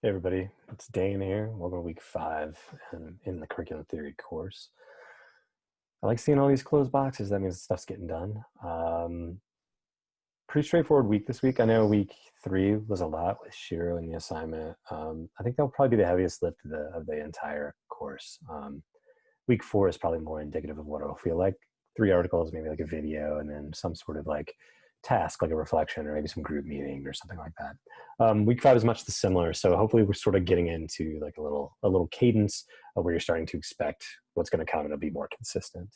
Hey everybody, it's Dane here. Welcome to week 5 and in the curriculum theory course. I like seeing all these closed boxes. That means stuff's getting done. Pretty straightforward week this week. I know week 3 was a lot with Shiro and the assignment. I think that'll probably be the heaviest lift of the entire course. Week 4 is probably more indicative of what it'll feel like. 3 articles, maybe like a video, and then some sort of like task, like a reflection or maybe some group meeting or something like that. Week 5 is much the similar. So hopefully we're sort of getting into like a little cadence where you're starting to expect what's going to come and it'll be more consistent.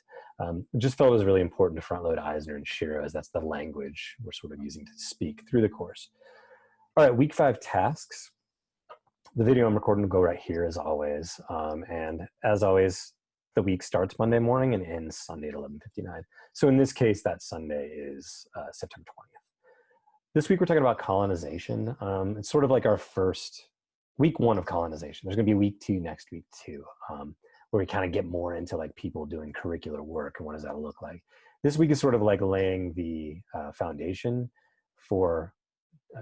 Just felt it was really important to front load Eisner and Shiro, as that's the language we're sort of using to speak through the course. All right, week 5 tasks. The video I'm recording will go right here as always. And as always, the week starts Monday morning and ends Sunday at 11:59. So in this case, that Sunday is September 20th. This week we're talking about colonization. It's sort of like our first week 1 of colonization. There's going to be week 2 next week too, where we kind of get more into like people doing curricular work and what does that look like. This week is sort of like laying the foundation for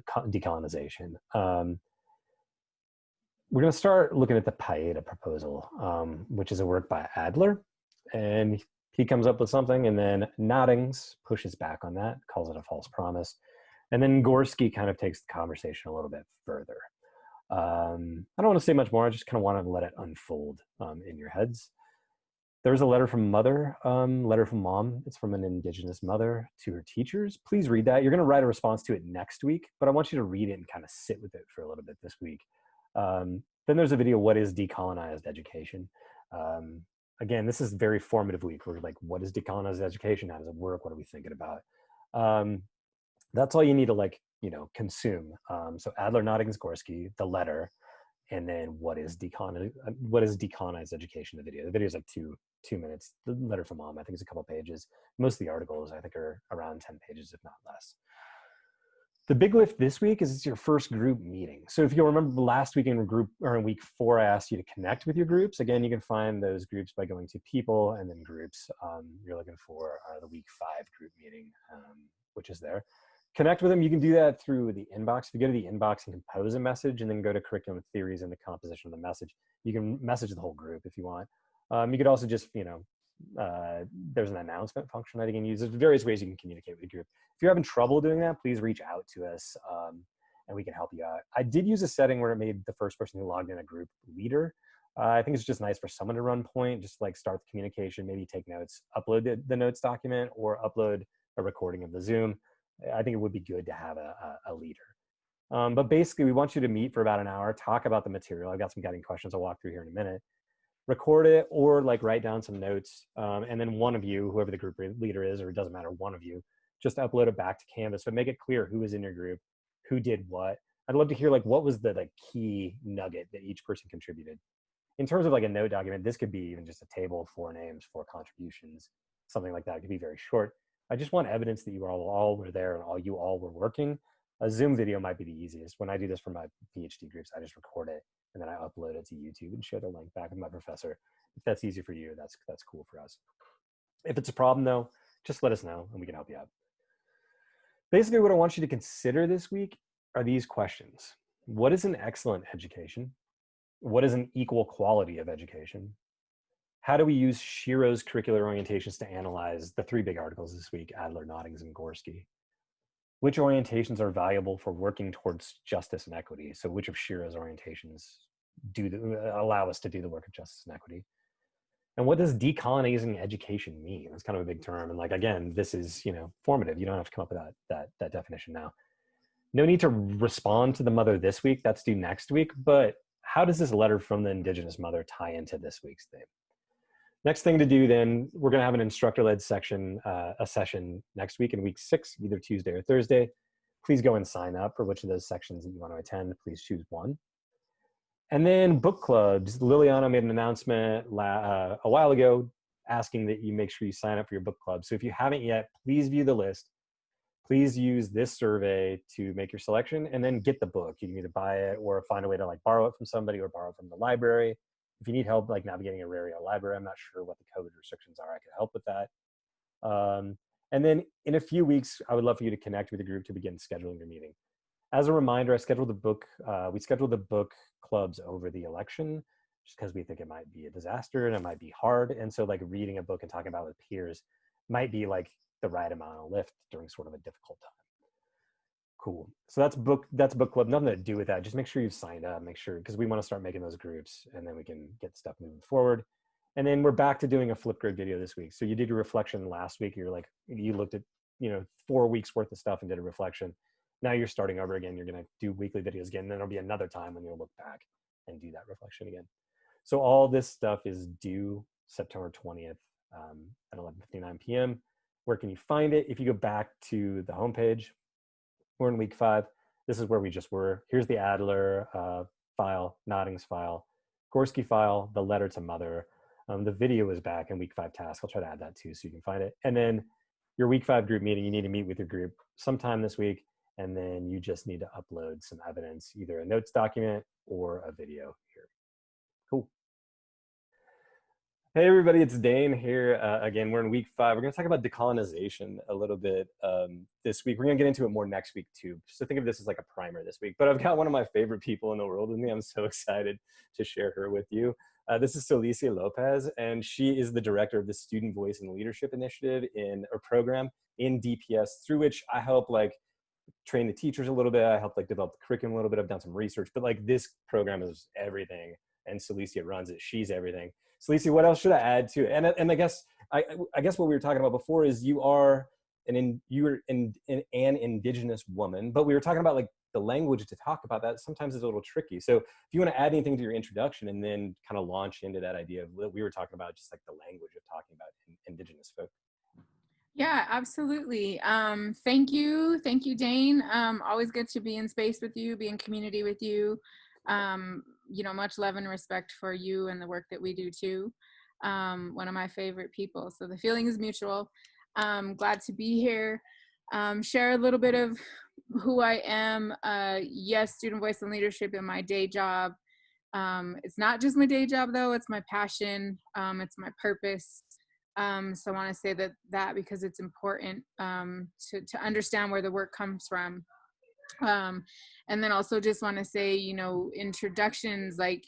decolonization. We're going to start looking at the Paeta proposal, which is a work by Adler. And he comes up with something, and then Noddings pushes back on that, calls it a false promise. And then Gorski kind of takes the conversation a little bit further. I don't want to say much more. I just kind of want to let it unfold in your heads. There's a letter from mom. It's from an Indigenous mother to her teachers. Please read that. You're going to write a response to it next week, but I want you to read it and kind of sit with it for a little bit this week. Then there's a video, what is decolonized education? Again, this is a very formative week. We're like, what is decolonized education? How does it work? What are we thinking about? That's all you need to consume. So Adler, Noddings, Gorski, the letter, and then what is decolonized education? The video is like two minutes. The letter from mom, I think, is a couple pages. Most of the articles, I think, are around 10 pages, if not less. The big lift this week is it's your first group meeting. So if you'll remember last week in week 4, I asked you to connect with your groups. Again, you can find those groups by going to people and then groups. You're looking for the week 5 group meeting, which is there. Connect with them. You can do that through the inbox. If you go to the inbox and compose a message and then go to curriculum theories and the composition of the message, you can message the whole group if you want. You could also just, there's an announcement function that you can use. There's various ways you can communicate with the group. If you're having trouble doing that, please reach out to us and we can help you out. I did use a setting where it made the first person who logged in a group leader. I think it's just nice for someone to run point, just like start the communication, maybe take notes, upload the notes document, or upload a recording of the Zoom. I think it would be good to have a leader. But basically, we want you to meet for about an hour, talk about the material. I've got some guiding questions I'll walk through here in a minute. Record it or like write down some notes. And then one of you, whoever the group leader is, or it doesn't matter, one of you, just upload it back to Canvas. But make it clear who was in your group, who did what. I'd love to hear like what was the key nugget that each person contributed. In terms of like a note document, this could be even just a table of 4 names, 4 contributions, something like that. It could be very short. I just want evidence that you all were there and you all were working. A Zoom video might be the easiest. When I do this for my PhD groups, I just record it and then I upload it to YouTube and share the link back with my professor. If that's easy for you, that's cool for us. If it's a problem though, just let us know and we can help you out. Basically, what I want you to consider this week are these questions. What is an excellent education? What is an equal quality of education? How do we use Shiro's curricular orientations to analyze the 3 big articles this week, Adler, Noddings, and Gorski? Which orientations are valuable for working towards justice and equity? So which of Shiro's orientations allow us to do the work of justice and equity? And what does decolonizing education mean? That's kind of a big term. And again, this is, formative. You don't have to come up with that definition now. No need to respond to the mother this week. That's due next week. But how does this letter from the Indigenous mother tie into this week's theme? Next thing to do then, we're going to have an instructor-led section, a session next week in week 6, either Tuesday or Thursday. Please go and sign up for which of those sections that you want to attend. Please choose one. And then book clubs. Liliana made an announcement a while ago asking that you make sure you sign up for your book club. So if you haven't yet, please view the list. Please use this survey to make your selection and then get the book. You can either buy it or find a way to borrow it from somebody or borrow it from the library. If you need help navigating a rare library, I'm not sure what the COVID restrictions are. I could help with that. And then in a few weeks, I would love for you to connect with the group to begin scheduling your meeting. As a reminder, we scheduled the book clubs over the election just because we think it might be a disaster and it might be hard. And so like reading a book and talking about it with peers might be like the right amount of lift during sort of a difficult time. Cool. So that's book club. Nothing to do with that. Just make sure you've signed up. Make sure, because we want to start making those groups and then we can get stuff moving forward. And then we're back to doing a Flipgrid video this week. So you did your reflection last week. You're like, you looked at, 4 weeks worth of stuff and did a reflection. Now you're starting over again. You're going to do weekly videos again. And then there'll be another time when you'll look back and do that reflection again. So all this stuff is due September 20th at 11:59 p.m. Where can you find it? If you go back to the homepage, we're in week 5. This is where we just were. Here's the Adler file, Noddings file, Gorski file, the letter to mother. The video is back in week 5 task. I'll try to add that too so you can find it. And then your week 5 group meeting, you need to meet with your group sometime this week. And then you just need to upload some evidence, either a notes document or a video here. Cool. Hey everybody, it's Dane here. Again, we're in week 5. We're going to talk about decolonization a little bit this week. We're going to get into it more next week too. So think of this as like a primer this week. But I've got one of my favorite people in the world with me. I'm so excited to share her with you. This is Silvia Lopez, and she is the director of the Student Voice and Leadership Initiative in a program in DPS, through which I help like train the teachers a little bit. I help like develop the curriculum a little bit. I've done some research, but like this program is everything, and Silvia runs it. She's everything. Silvia, what else should I add to it? And I guess what we were talking about before is you are an indigenous woman, but we were talking about like the language to talk about that sometimes is a little tricky. So if you want to add anything to your introduction and then kind of launch into that idea of what we were talking about, just like the language of talking about indigenous folk. Yeah, absolutely. Thank you, Dane. Always good to be in space with you, be in community with you. Much love and respect for you and the work that we do too. One of my favorite people. So the feeling is mutual. Glad to be here. Share a little bit of who I am. Yes, student voice and leadership in my day job. It's not just my day job though, it's my passion. It's my purpose. So I want to say that because it's important to understand where the work comes from. And then also just want to say, introductions like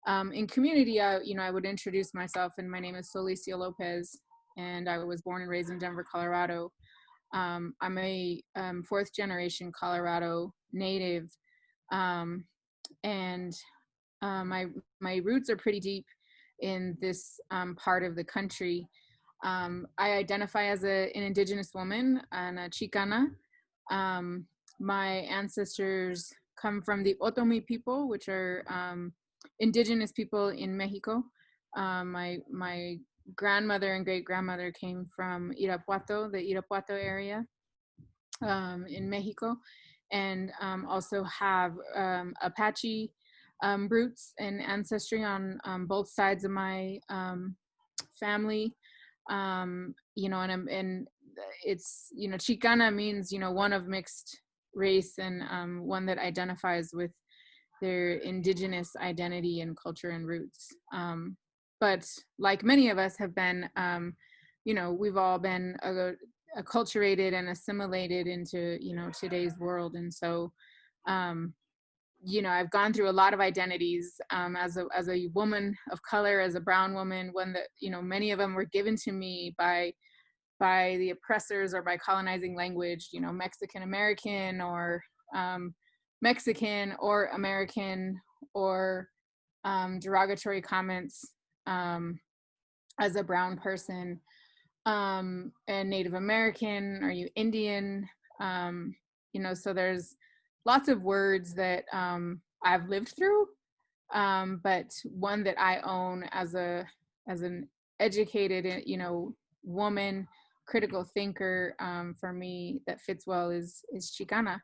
in community, I would introduce myself, and my name is Silvia Lopez, and I was born and raised in Denver, Colorado. I'm a 4th generation Colorado native, and my roots are pretty deep in this part of the country. I identify as an indigenous woman and a Chicana. My ancestors come from the Otomi people, which are indigenous people in Mexico. My grandmother and great grandmother came from Irapuato, the Irapuato area in Mexico, and also have Apache roots and ancestry on both sides of my family. And it's, Chicana means, one of mixed race, and one that identifies with their indigenous identity and culture and roots. But like many of us have been, we've all been acculturated and assimilated into, today's world. And so, I've gone through a lot of identities as a woman of color, as a brown woman, one that, many of them were given to me by the oppressors or by colonizing language, Mexican American or Mexican or American, or derogatory comments as a brown person, and Native American, are you Indian? So there's lots of words that I've lived through, but one that I own as an educated, woman, critical thinker, for me that fits well is Chicana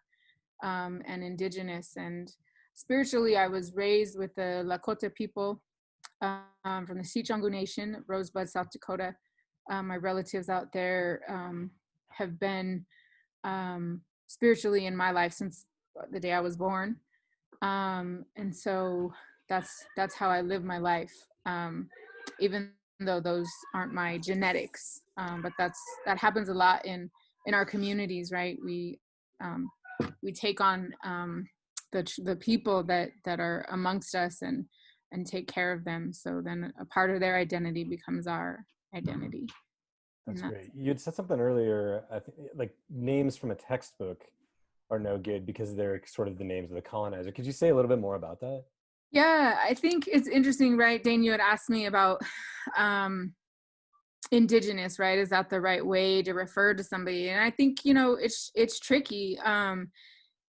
and indigenous. And spiritually, I was raised with the Lakota people from the Sicangu Nation, Rosebud, South Dakota. My relatives out there have been spiritually in my life since the day I was born, and so that's how I live my life, even though those aren't my genetics. But that happens a lot in our communities, right? We we take on the people that are amongst us and take care of them. So then a part of their identity becomes our identity. That's great. You had said something earlier, I think, like names from a textbook are no good because they're sort of the names of the colonizer. Could you say a little bit more about that? Yeah, I think it's interesting, right? Dane, you had asked me about indigenous, right? Is that the right way to refer to somebody? And I think, it's tricky.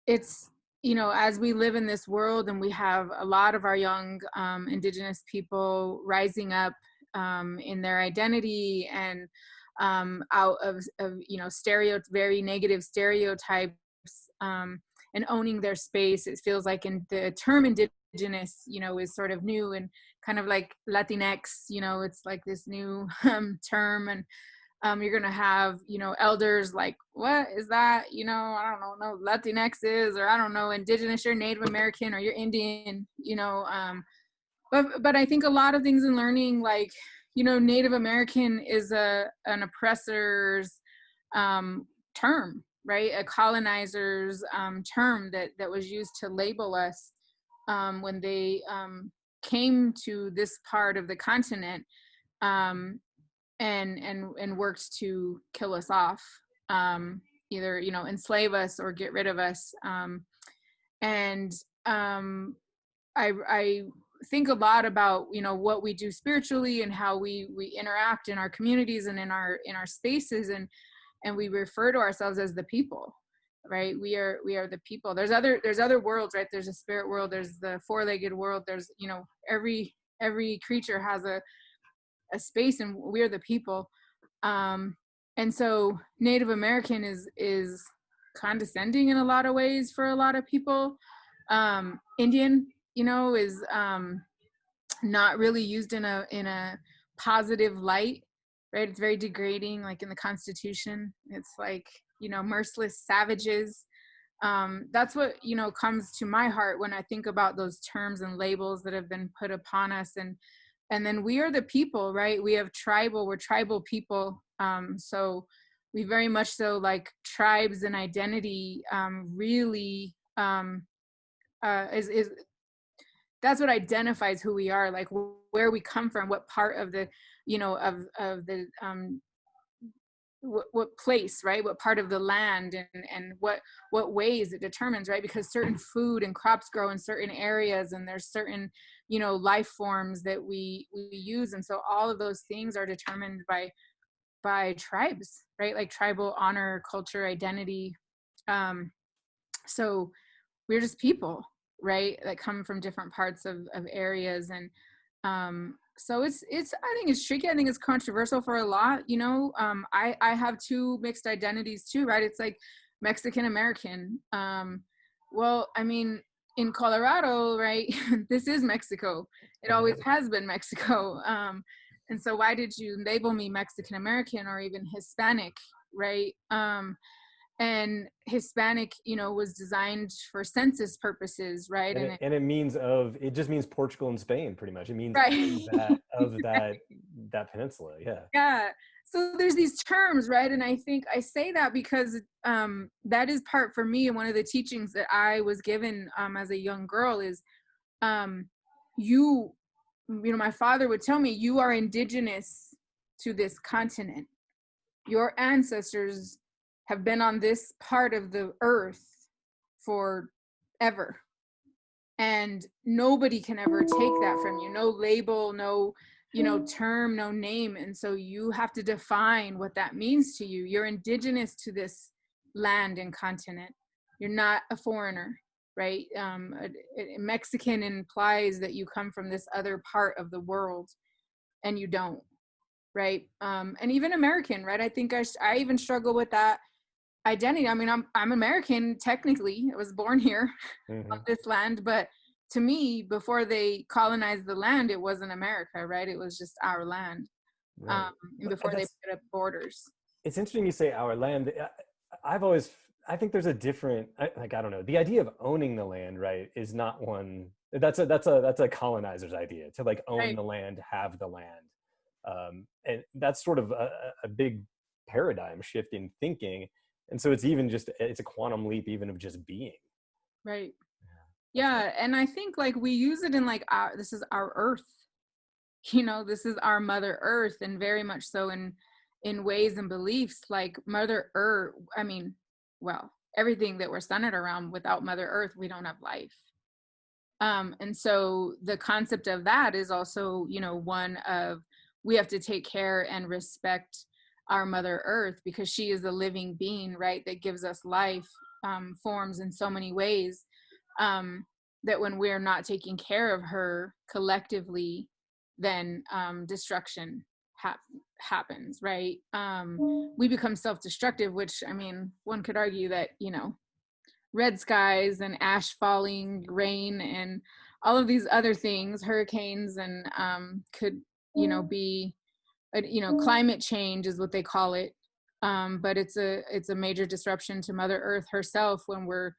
It's, as we live in this world and we have a lot of our young indigenous people rising up in their identity and out of very negative stereotypes, and owning their space. It feels like in the term indigenous, is sort of new, and kind of like Latinx, it's like this new term. And you're going to have, elders like, what is that? I don't know, Latinx is, or I don't know, indigenous, you're Native American or you're Indian, but I think a lot of things in learning, like, Native American is an oppressor's term, right? A colonizer's term that was used to label us when they came to this part of the continent, and worked to kill us off, either enslave us or get rid of us. And I think a lot about what we do spiritually and how we interact in our communities and in our spaces, and we refer to ourselves as the people, right? We are the people. There's other worlds, right? There's a spirit world, there's the four-legged world, there's every creature has a space, and we're the people. And so Native American is condescending in a lot of ways for a lot of people. Indian, is not really used in a positive light, right? It's very degrading, like in the Constitution. It's like, merciless savages. That's what, comes to my heart when I think about those terms and labels that have been put upon us. And then we are the people, right? We're tribal people. So we very much so, like, tribes and identity really is that's what identifies who we are, like where we come from, what part of the, of the what place, right? What part of the land, and what ways it determines, right? Because certain food and crops grow in certain areas, and there's certain, life forms that we use. And so all of those things are determined by tribes, right? Like tribal honor, culture, identity. So we're just people, right? That come from different parts of areas. And so it's I think it's tricky. I think it's controversial for a lot. I have two mixed identities too, right? It's like Mexican American. Well, I mean, in Colorado, right? This is Mexico. It always has been Mexico. And so why did you label me Mexican American or even Hispanic, right? And Hispanic, was designed for census purposes, right? And it just means Portugal and Spain, pretty much. It means right. of that peninsula. Yeah. Yeah. So there's these terms, right? And I think I say that because that is part, for me, and one of the teachings that I was given as a young girl is, my father would tell me, you are indigenous to this continent. Your ancestors have been on this part of the earth forever. And nobody can ever take that from you. No label, no, term, no name. And so you have to define what that means to you. You're indigenous to this land and continent. You're not a foreigner, right? Mexican implies that you come from this other part of the world, and you don't, right? And even American, right? I think I even struggle with that identity. I mean, I'm American technically. I was born here on this land, but to me, before they colonized the land, it wasn't America, right? It was just our land. Right. And before they put up borders. It's interesting you say our land. I think there's a different, I don't know, the idea of owning the land, right, is not one that's a colonizer's idea, to like own Right. the land, have the land. And that's sort of a big paradigm shift in thinking. And so it's a quantum leap even of just being. Right. That's Yeah. And I think like we use it in like this is our earth, this is our mother earth, and very much so in ways and beliefs like mother earth. I mean, well, everything that we're centered around, without mother earth, we don't have life. And so the concept of that is also, one of, we have to take care and respect our mother earth, because she is a living being, right, that gives us life, forms in so many ways, that when we're not taking care of her collectively, then destruction happens, right? We become self-destructive, which, I mean, one could argue that, red skies and ash falling, rain, and all of these other things, hurricanes, and could, be, climate change is what they call it. But it's a major disruption to Mother Earth herself when we're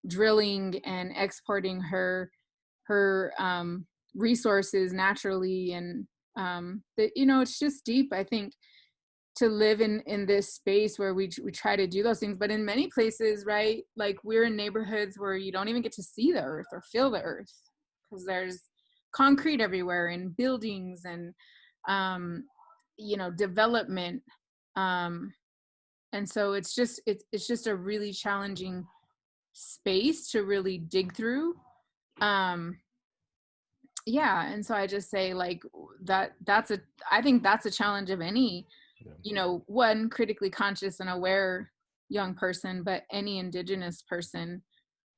drilling and exporting her resources naturally, and it's just deep, I think, to live in this space where we try to do those things. But in many places, right, like we're in neighborhoods where you don't even get to see the earth or feel the earth, because there's concrete everywhere, and buildings, and development, and so it's just a really challenging space to really dig through. Yeah, and so I just say like I think that's a challenge of any, one critically conscious and aware young person, but any Indigenous person.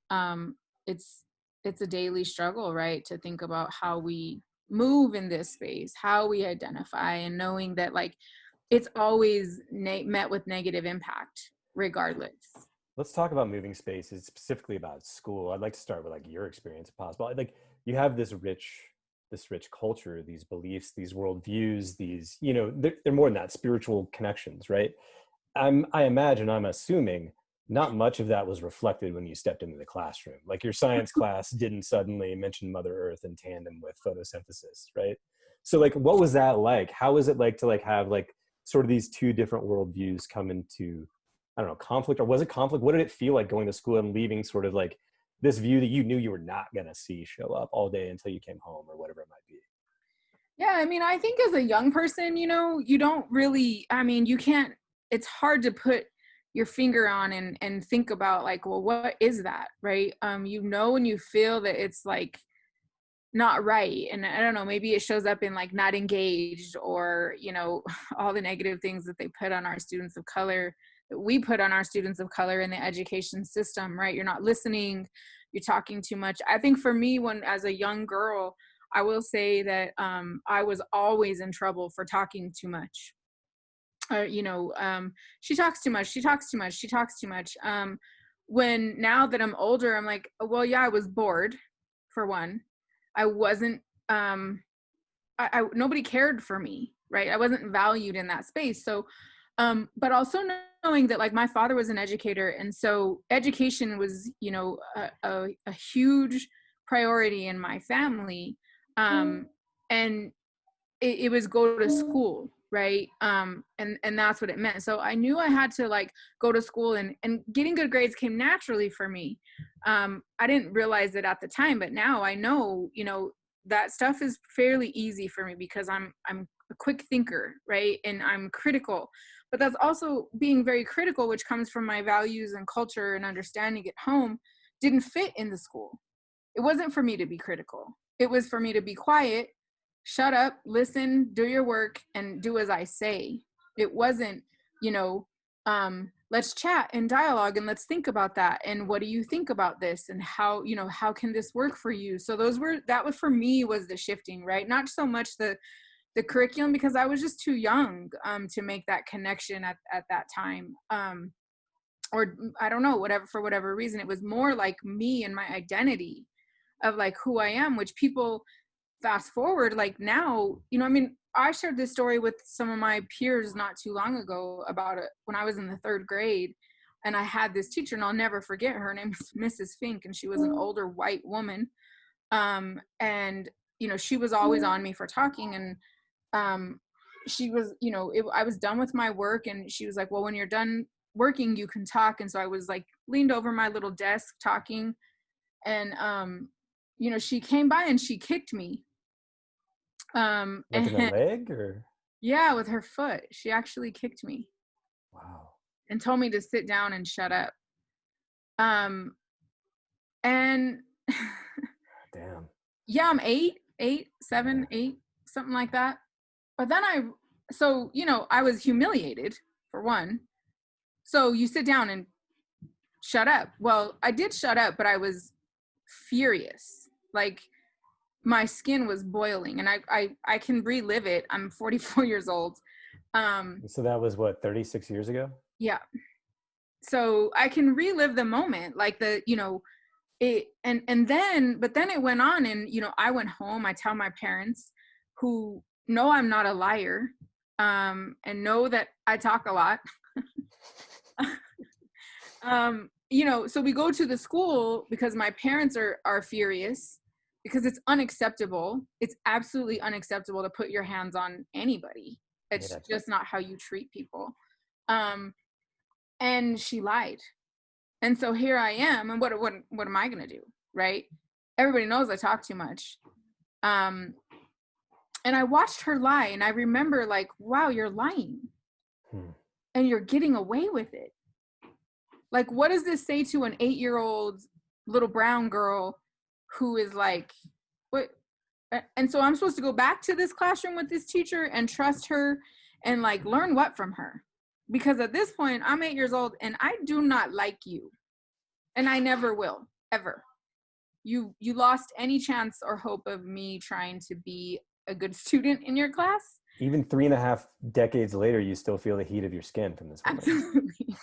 Um, it's it's a daily struggle, right, to think about how we move in this space, how we identify, and knowing that like it's always met with negative impact regardless. Let's talk about moving spaces, specifically about school. I'd like to start with like your experience, if possible. Like you have this rich culture, these beliefs, these worldviews, these, they're more than that, spiritual connections, right? I imagine, I'm assuming not much of that was reflected when you stepped into the classroom. Like your science class didn't suddenly mention Mother Earth in tandem with photosynthesis, right? So like, what was that like? How was it like to like have like sort of these two different worldviews come into, I don't know, conflict, or was it conflict? What did it feel like going to school and leaving sort of like this view that you knew you were not going to see show up all day until you came home, or whatever it might be? Yeah, I mean, I think as a young person, you don't really, I mean, you can't, it's hard to put your finger on and think about like, well, what is that, right? And you feel that it's like not right. And I don't know, maybe it shows up in like not engaged, or, all the negative things that they put on our students of color, that we put on our students of color in the education system, right? You're not listening, you're talking too much. I think for me, when as a young girl, I will say that I was always in trouble for talking too much. She talks too much, she talks too much, she talks too much. When now that I'm older, I'm like, well, yeah, I was bored, for one. I wasn't, nobody cared for me, right? I wasn't valued in that space. So, but also knowing that like my father was an educator. And so education was, a huge priority in my family. And it was go to school, right? And that's what it meant. So I knew I had to like go to school, and getting good grades came naturally for me. I didn't realize it at the time, but now I know, that stuff is fairly easy for me, because I'm a quick thinker, right? And I'm critical. But that's also being very critical, which comes from my values and culture and understanding at home, didn't fit in the school. It wasn't for me to be critical. It was for me to be quiet, shut up, listen, do your work, and do as I say. It wasn't, you know, let's chat and dialogue and let's think about that. And what do you think about this? And how can this work for you? So that was for me, was the shifting, right? Not so much the curriculum, because I was just too young to make that connection at that time. Or I don't know, for whatever reason, it was more like me and my identity of like who I am, which people fast forward, like now, I mean, I shared this story with some of my peers not too long ago about it when I was in the third grade. And I had this teacher, and I'll never forget her name was Mrs. Fink, and she was an older white woman. And, she was always on me for talking. And she was, I was done with my work, and she was like, well, when you're done working, you can talk. And so I was like leaned over my little desk talking, and you know, she came by and she kicked me. Like in the And leg, or? yeah, with her foot, she actually kicked me Wow. and told me to sit down and shut up. Um, and Damn. yeah, I'm eight, seven, 8, something like that. But then so, you know, I was humiliated for one. So you sit down and shut up. Well, I did shut up, but I was furious. Like my skin was boiling, and I can relive it. I'm 44 years old. So that was what, 36 years ago? Yeah. So I can relive the moment, like the, you know, it, and then, but then it went on, and, you know, I went home, I tell my parents, who know I'm not a liar, and know that I talk a lot. You know, so we go to the school because my parents are furious, because it's unacceptable. It's absolutely unacceptable to put your hands on anybody. It's Yeah. just not how you treat people. And she lied. And so here I am, and what am I going to do, right? Everybody knows I talk too much. And I watched her lie, and I remember, like, wow, you're lying. And you're getting away with it. Like, what does this say to an 8-year-old little brown girl who is like, what? And so I'm supposed to go back to this classroom with this teacher and trust her and like learn what from her? Because at this point, I'm 8 years old and I do not like you. And I never will, ever. You lost any chance or hope of me trying to be a good student in your class. Even 3.5 decades later, you still feel the heat of your skin from this woman. Absolutely.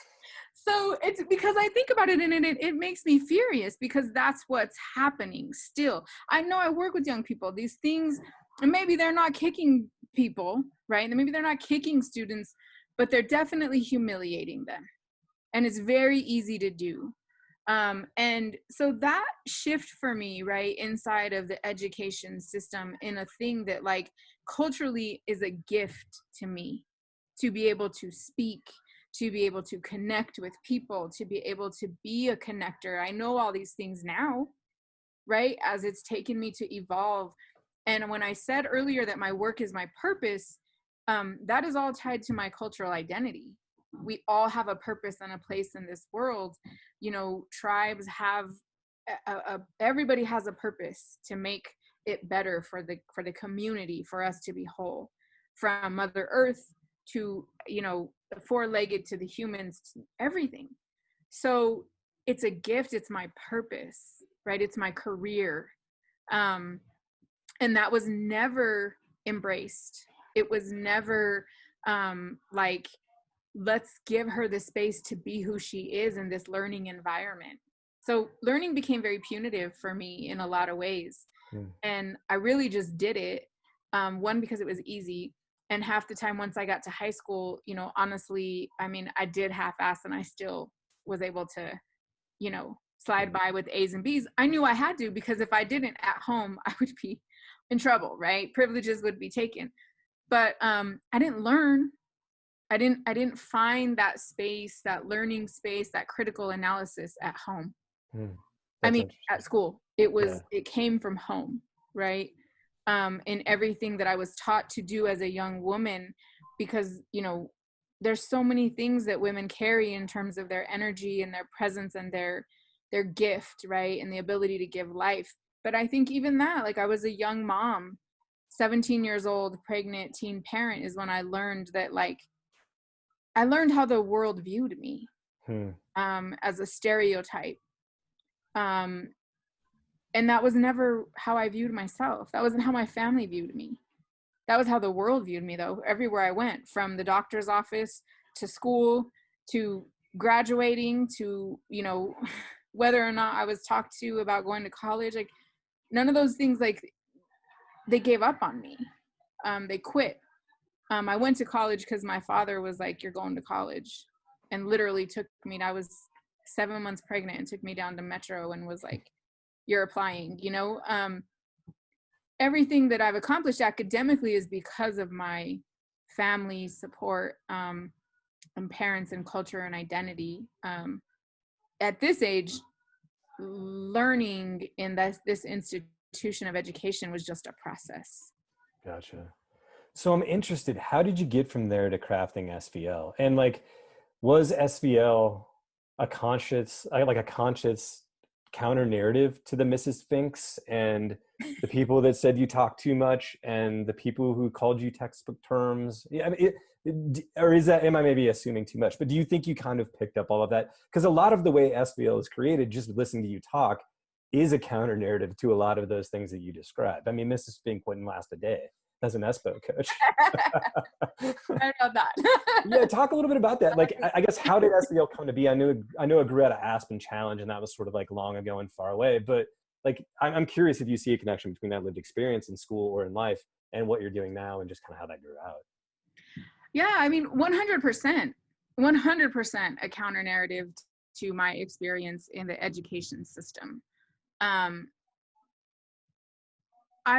So it's because I think about it, and it makes me furious, because that's what's happening still. I know I work with young people. These things, and maybe they're not kicking people, right? And maybe they're not kicking students, but they're definitely humiliating them. And it's very easy to do. And so that shift for me, right, inside of the education system, in a thing that like culturally is a gift to me, to be able to speak, to be able to connect with people, to be able to be a connector. I know all these things now, right, as it's taken me to evolve. And when I said earlier that my work is my purpose, that is all tied to my cultural identity. We all have a purpose and a place in this world. You know, tribes have everybody has a purpose to make it better for the community, for us to be whole, from Mother Earth to, you know, the four-legged to the humans, to everything. So it's a gift. It's my purpose, right? It's my career. And that was never embraced. It was never like, let's give her the space to be who she is in this learning environment. So learning became very punitive for me in a lot of ways. And I really just did it, one, because it was easy. And half the time, once I got to high school, you know, honestly, I mean, I did half-ass, and I still was able to, you know, slide by with A's and B's. I knew I had to, because if I didn't at home, I would be in trouble, right? Privileges would be taken. But I didn't learn. I didn't find that space, that learning space, that critical analysis at home. I mean, at school. It came from home, right? In everything that I was taught to do as a young woman, because, you know, there's so many things that women carry in terms of their energy and their presence and their gift, right? And the ability to give life. But I think even that, like, I was a young mom, 17 years old, pregnant, teen parent, is when I learned that, like, I learned how the world viewed me, as a stereotype. And that was never how I viewed myself. That wasn't how my family viewed me. That was how the world viewed me, though, everywhere I went, from the doctor's office to school to graduating to, you know, whether or not I was talked to about going to college. Like, none of those things, like, they gave up on me. They quit. I went to college because my father was like, you're going to college, and literally took me, I was 7 months pregnant, and took me down to Metro and was like, you're applying, you know. Everything that I've accomplished academically is because of my family support. parents and culture and identity. At this age, learning in this institution of education was just a process. Gotcha. So I'm interested, how did you get from there to crafting SVL? And like, was SVL a conscious, like a conscious counter narrative to the Mrs. Finks and the people that said you talk too much and the people who called you textbook terms? Yeah, I mean, or is that, am I maybe assuming too much? But do you think you kind of picked up all of that? Because a lot of the way SVL is created, just listening to you talk, is a counter narrative to a lot of those things that you described. I mean, Mrs. Fink wouldn't last a day as an ESPO coach. I know that. Yeah, talk a little bit about that. Like, I guess, how did SVL come to be? I know it grew out of Aspen Challenge, and that was sort of like long ago and far away. But like, I'm curious if you see a connection between that lived experience in school or in life and what you're doing now, and just kind of how that grew out. Yeah, I mean, 100%, 100% a counter narrative to my experience in the education system. I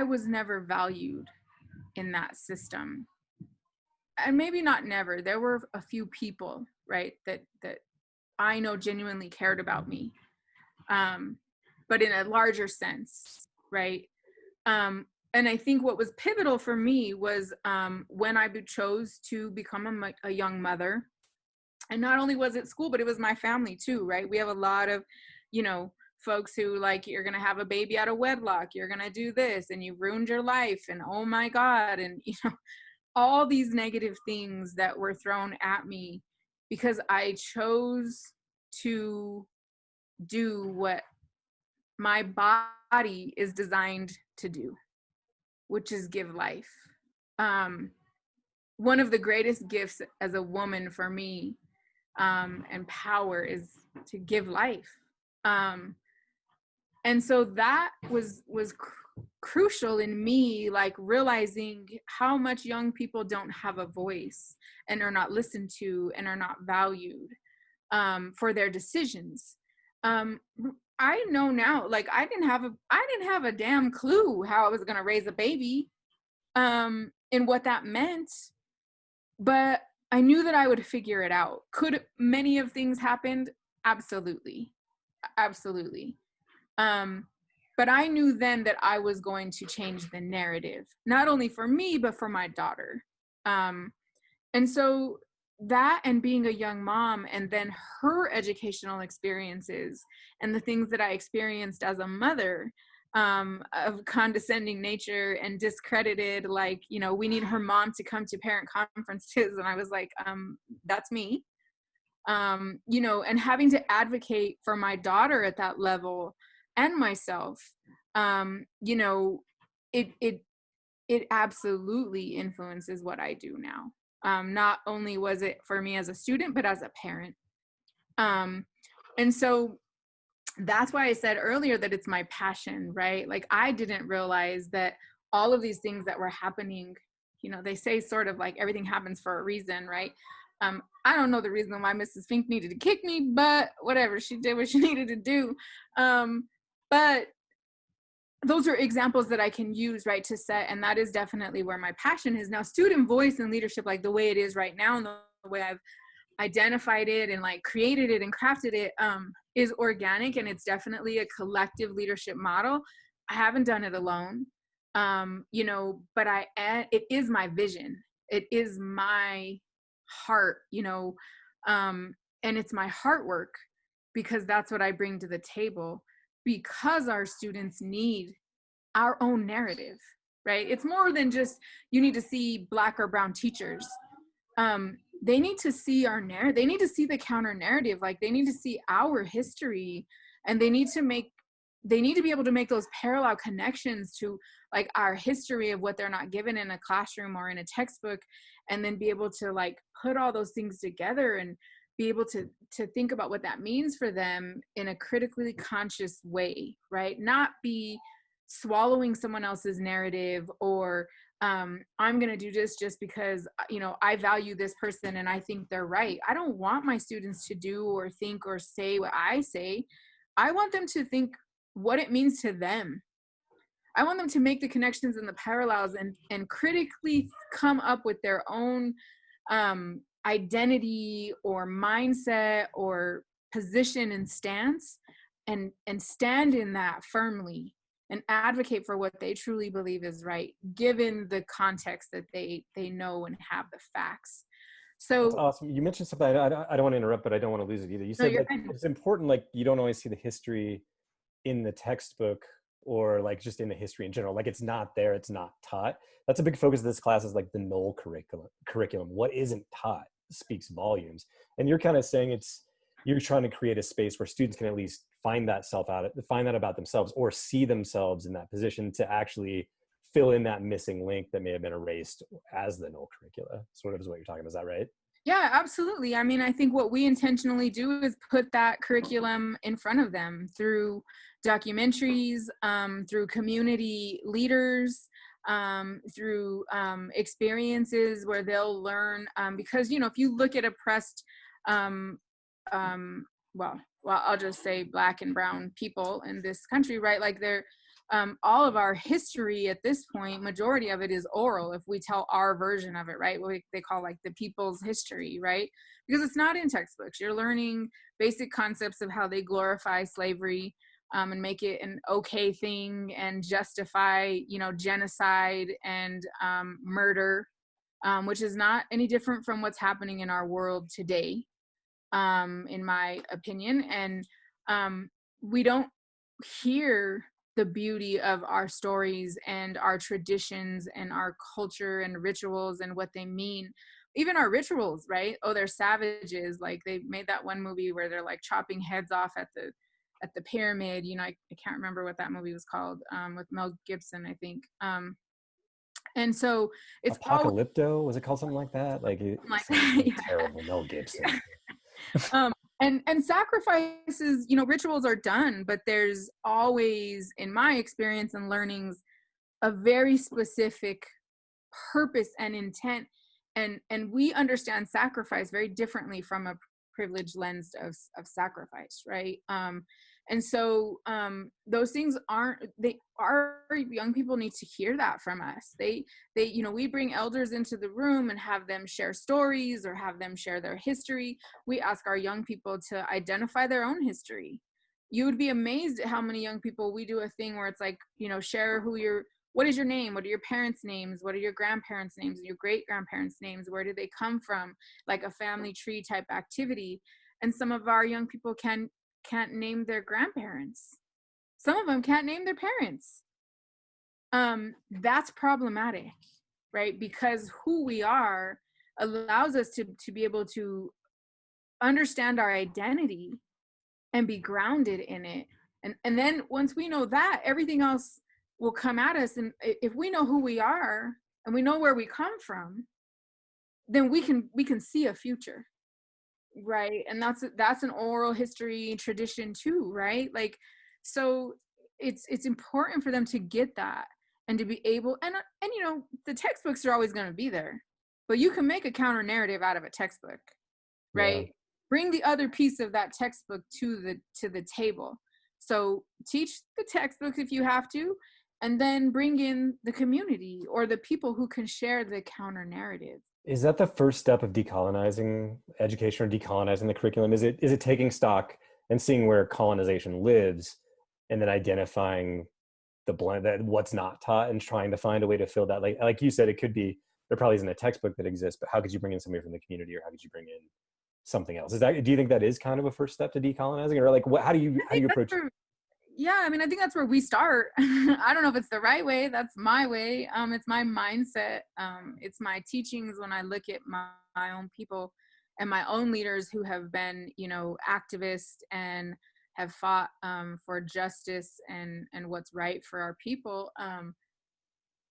was never valued in that system. And maybe not never. There were a few people, right, that I know genuinely cared about me. But in a larger sense, right? And I think what was pivotal for me was when I chose to become a young mother. And not only was it school, but it was my family too, right? We have a lot of, folks who like, you're going to have a baby out of wedlock, you're going to do this, and you've ruined your life, and oh my God. And, all these negative things that were thrown at me because I chose to do what my body is designed to do, which is give life. One of the greatest gifts as a woman for me, and power, is to give life. And so that was crucial in me, like realizing how much young people don't have a voice and are not listened to and are not valued for their decisions. I know now, like I didn't have a damn clue how I was going to raise a baby, and what that meant, but I knew that I would figure it out. Could many of things happened? Absolutely. Absolutely. But I knew then that I was going to change the narrative, not only for me, but for my daughter. And so that, and being a young mom, and then her educational experiences and the things that I experienced as a mother, of condescending nature and discredited, like, we need her mom to come to parent conferences. And I was like, that's me. And having to advocate for my daughter at that level and myself, it absolutely influences what I do now. Not only was it for me as a student, but as a parent. And so that's why I said earlier that it's my passion, right? Like I didn't realize that all of these things that were happening, they say sort of like everything happens for a reason, right? I don't know the reason why Mrs. Fink needed to kick me, but whatever, she did what she needed to do. But those are examples that I can use, right, to set, and that is definitely where my passion is now. Student voice and leadership, like the way it is right now and the way I've identified it and like created it and crafted it, is organic, and it's definitely a collective leadership model. I haven't done it alone, but it is my vision. It is my heart, and it's my heart work, because that's what I bring to the table, because our students need our own narrative, right? It's more than just, you need to see Black or brown teachers. They need to see our narrative. They need to see the counter narrative. Like they need to see our history, and they need to be able to make those parallel connections to like our history of what they're not given in a classroom or in a textbook, and then be able to like put all those things together and be able to think about what that means for them in a critically conscious way, right? Not be swallowing someone else's narrative, or I'm going to do this just because, I value this person and I think they're right. I don't want my students to do or think or say what I say. I want them to think what it means to them. I want them to make the connections and the parallels and critically come up with their own identity or mindset or position and stance, and stand in that firmly and advocate for what they truly believe is right, given the context that they know and have the facts. That's So awesome. You mentioned something, I don't want to interrupt, but I don't want to lose it either. You no, said you're that fine. it's important, like you don't always see the history in the textbook, or like just in the history in general. Like it's not there, it's not taught. That's a big focus of this class, is like the null curriculum. What isn't taught speaks volumes. And you're kind of saying you're trying to create a space where students can at least find that about themselves, or see themselves in that position to actually fill in that missing link that may have been erased as the null curricula, sort of is what you're talking about. Is that right? Yeah, absolutely. I mean, I think what we intentionally do is put that curriculum in front of them through documentaries, through community leaders, through experiences where they'll learn. Because, you know, if you look at oppressed, um, well, I'll just say Black and brown people in this country, right? Like they're, all of our history at this point, majority of it is oral. If we tell our version of it, right, what they call like the people's history, right? Because it's not in textbooks. You're learning basic concepts of how they glorify slavery, and make it an okay thing, and justify, you know, genocide and murder, which is not any different from what's happening in our world today, in my opinion. And we don't hear the beauty of our stories and our traditions and our culture and rituals and what they mean. Even our rituals, right? Oh, they're savages. Like they made that one movie where they're like chopping heads off at the pyramid. You know, I can't remember what that movie was called, with Mel Gibson, I think. And so it's always Apocalypto, was it called something like that? Like it like sounds like yeah. terrible. Mel Gibson. And sacrifices, you know, rituals are done, but there's always, in my experience and learnings, a very specific purpose and intent. And we understand sacrifice very differently from a privileged lens of sacrifice, right? And so those things aren't, they our young people need to hear that from us. They, you know, we bring elders into the room and have them share stories or have them share their history. We ask our young people to identify their own history. You would be amazed at how many young people, we do a thing where it's like, you know, share what is your name? What are your parents' names? What are your grandparents' names? Your great grandparents' names? Where did they come from? Like a family tree type activity. And some of our young people can't name their grandparents. Some of them can't name their parents. That's problematic, right? Because who we are allows us to be able to understand our identity and be grounded in it. And then once we know that, everything else will come at us. And if we know who we are and we know where we come from, then we can see a future, right? And that's an oral history tradition too, right? Like, so it's important for them to get that and to be able, and you know, the textbooks are always going to be there, but you can make a counter narrative out of a textbook, Yeah. right? Bring the other piece of that textbook to the table. So teach the textbook if you have to, and then bring in the community or the people who can share the counter narrative. Is that the first step of decolonizing education, or decolonizing the curriculum? Is it taking stock and seeing where colonization lives, and then identifying the blend, that what's not taught, and trying to find a way to fill that? Like you said, it could be, there probably isn't a textbook that exists, but how could you bring in somebody from the community, or how could you bring in something else? Do you think that is kind of a first step to decolonizing, or like how do you approach it? Yeah, I mean, I think that's where we start. I don't know if it's the right way. That's my way. It's my mindset. It's my teachings when I look at my own people and my own leaders who have been, you know, activists and have fought for justice and what's right for our people.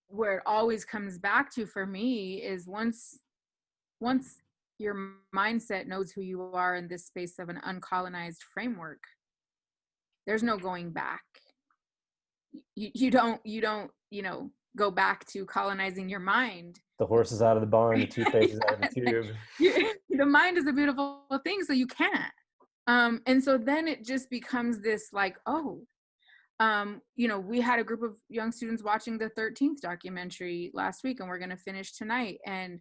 Where it always comes back to for me is once your mindset knows who you are in this space of an uncolonized framework, there's no going back. You don't, you know, go back to colonizing your mind. The horse is out of the barn, the toothpaste is out of the tube. The mind is a beautiful thing, so you can't. And so then it just becomes this like, oh, you know, we had a group of young students watching the 13th documentary last week, and we're going to finish tonight. And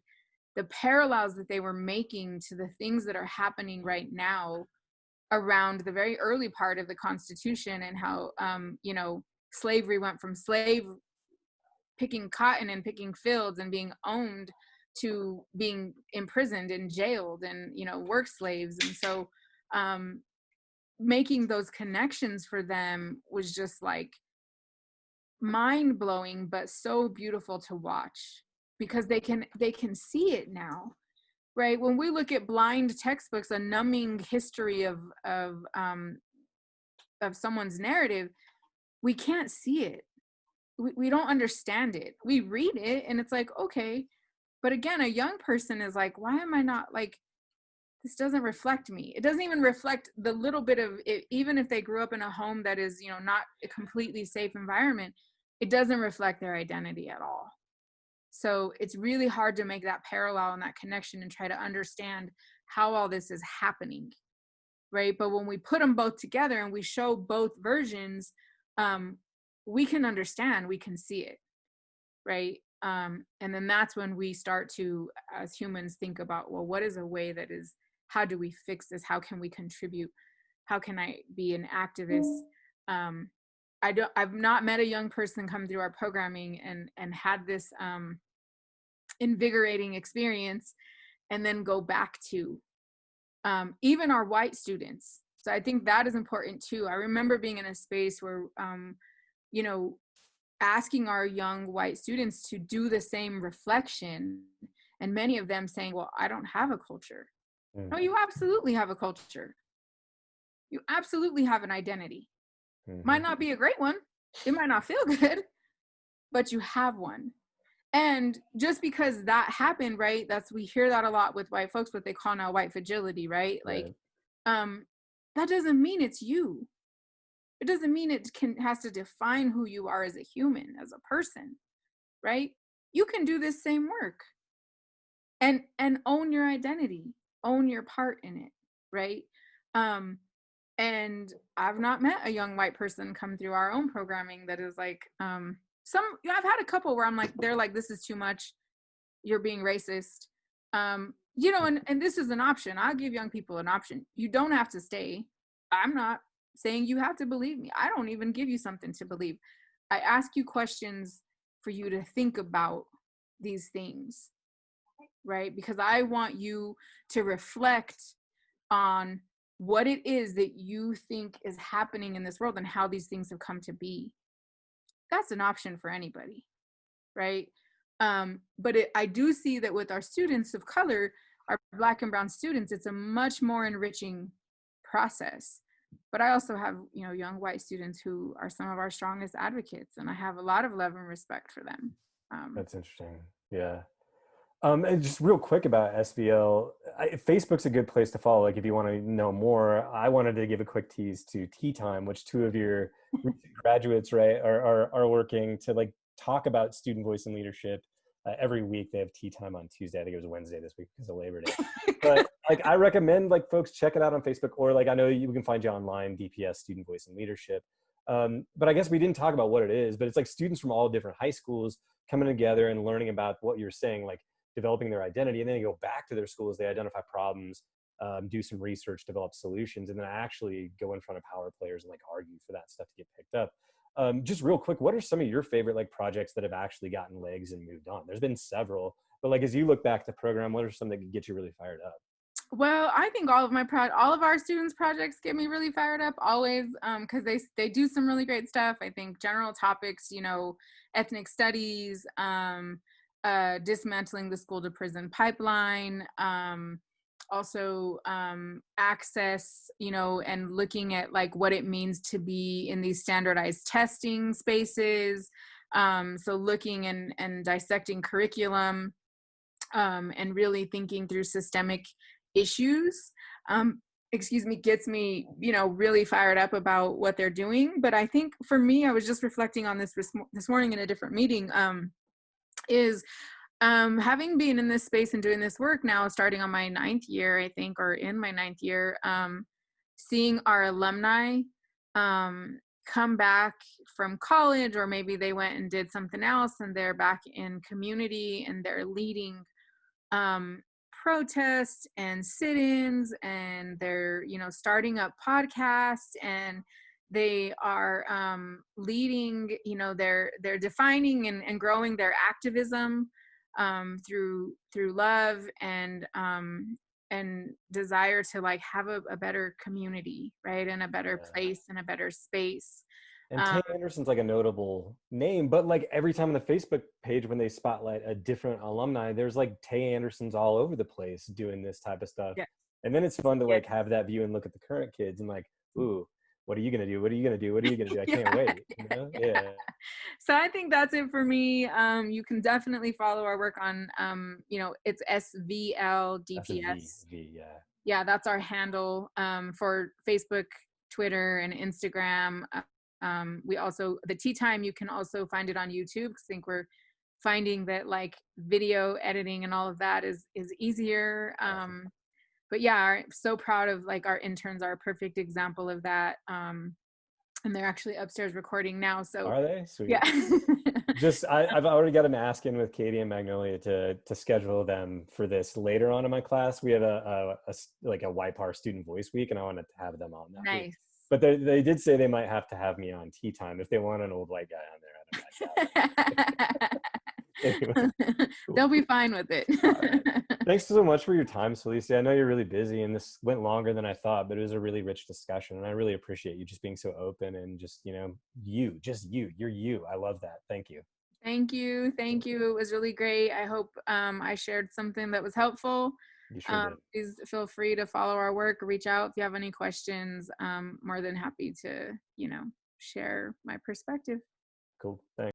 the parallels that they were making to the things that are happening right now around the very early part of the Constitution, and how, you know, slavery went from slave picking cotton and picking fields and being owned to being imprisoned and jailed and, you know, work slaves. And so making those connections for them was just like mind blowing, but so beautiful to watch, because they can see it now, right? When we look at blind textbooks, a numbing history of someone's narrative, we can't see it. We don't understand it. We read it and it's like, okay. But again, a young person is like, why am I not like, this doesn't reflect me. It doesn't even reflect the little bit of it, even if they grew up in a home that is, you know, not a completely safe environment, it doesn't reflect their identity at all. So it's really hard to make that parallel and that connection and try to understand how all this is happening, right? But when we put them both together and we show both versions, we can understand, we can see it, right? And then that's when we start to, as humans, think about, well, what is a way that is, how do we fix this? How can we contribute? How can I be an activist? I've not met a young person come through our programming and had this invigorating experience and then go back to even our white students. So I think that is important too. I remember being in a space where, you know, asking our young white students to do the same reflection, and many of them saying, well, I don't have a culture. No, you absolutely have a culture. You absolutely have an identity. Might not be a great one. It might not feel good, but you have one. And just because that happened, right? We hear that a lot with white folks, what they call now white fragility, right? Like, that doesn't mean it's you. It doesn't mean it has to define who you are as a human, as a person, right? You can do this same work and own your identity, own your part in it, right? And I've not met a young white person come through our own programming that is like, I've had a couple where I'm like, they're like, this is too much. You're being racist. You know, and this is an option. I'll give young people an option. You don't have to stay. I'm not saying you have to believe me. I don't even give you something to believe. I ask you questions for you to think about these things, right? Because I want you to reflect on what it is that you think is happening in this world and how these things have come to be. That's an option for anybody, right? But I do see that with our students of color, our Black and brown students, it's a much more enriching process. But I also have, you know, young white students who are some of our strongest advocates, and I have a lot of love and respect for them. That's interesting. Yeah. And just real quick about SVL, Facebook's a good place to follow. Like if you want to know more, I wanted to give a quick tease to Tea Time, which two of your recent graduates, right, are working to like talk about student voice and leadership. Every week they have Tea Time on Tuesday. I think it was Wednesday this week because of Labor Day. But like I recommend like folks check it out on Facebook, or like I know you can find you online, DPS Student Voice and Leadership. But I guess we didn't talk about what it is, but it's like students from all different high schools coming together and learning about what you're saying, like developing their identity, and then they go back to their schools, they identify problems, do some research, develop solutions, and then actually go in front of power players and like argue for that stuff to get picked up. Just real quick, what are some of your favorite like projects that have actually gotten legs and moved on? There's been several, but like as you look back at the program, what are some that get you really fired up? Well, I think all of our students' projects get me really fired up always, because they do some really great stuff. I think general topics, you know, ethnic studies, dismantling the school to prison pipeline, also access, you know, and looking at like what it means to be in these standardized testing spaces. So looking and dissecting curriculum, and really thinking through systemic issues, gets me, you know, really fired up about what they're doing. But I think for me, I was just reflecting on this morning in a different meeting, is having been in this space and doing this work now, starting on my 9th year, I think, or in my 9th year, seeing our alumni come back from college, or maybe they went and did something else and they're back in community and they're leading protests and sit-ins, and they're, you know, starting up podcasts, and they are leading, you know, they're defining and growing their activism through love and desire to like have a better community, right, and a better Yeah. place and a better space. And um, Tay Anderson's like a notable name, but like every time on the Facebook page when they spotlight a different alumni, there's like Tay Andersons all over the place doing this type of stuff. yeah, And then it's fun to yeah, like have that view and look at the current kids and like, ooh, what are you gonna do? What are you gonna do? What are you gonna do? I yeah, can't wait. You know? yeah. Yeah. So I think that's it for me. You can definitely follow our work on, you know, it's That's a V. SVLDPS. V, yeah. Yeah, that's our handle for Facebook, Twitter, and Instagram. We also, the tea time, you can also find it on YouTube, because I think we're finding that like video editing and all of that is easier. Awesome. But yeah, so proud of like our interns are a perfect example of that. And they're actually upstairs recording now. So Are they? yeah. Sweet. Just I've already got them asking with Katie and Magnolia to schedule them for this later on in my class. We have like a YPAR student voice week, and I wanted to have them on that week. Nice. But they did say they might have to have me on tea time if they want an old white guy on there. Anyway, They'll cool. be fine with it. All right. Thanks so much for your time, Celicia. I know you're really busy, and this went longer than I thought, but it was a really rich discussion, and I really appreciate you just being so open and just, you know, just you. You're you. I love that. Thank you. Thank you. Thank you. It was really great. I hope I shared something that was helpful. You sure did. Please feel free to follow our work, reach out if you have any questions. More than happy to, you know, share my perspective. Cool. Thanks.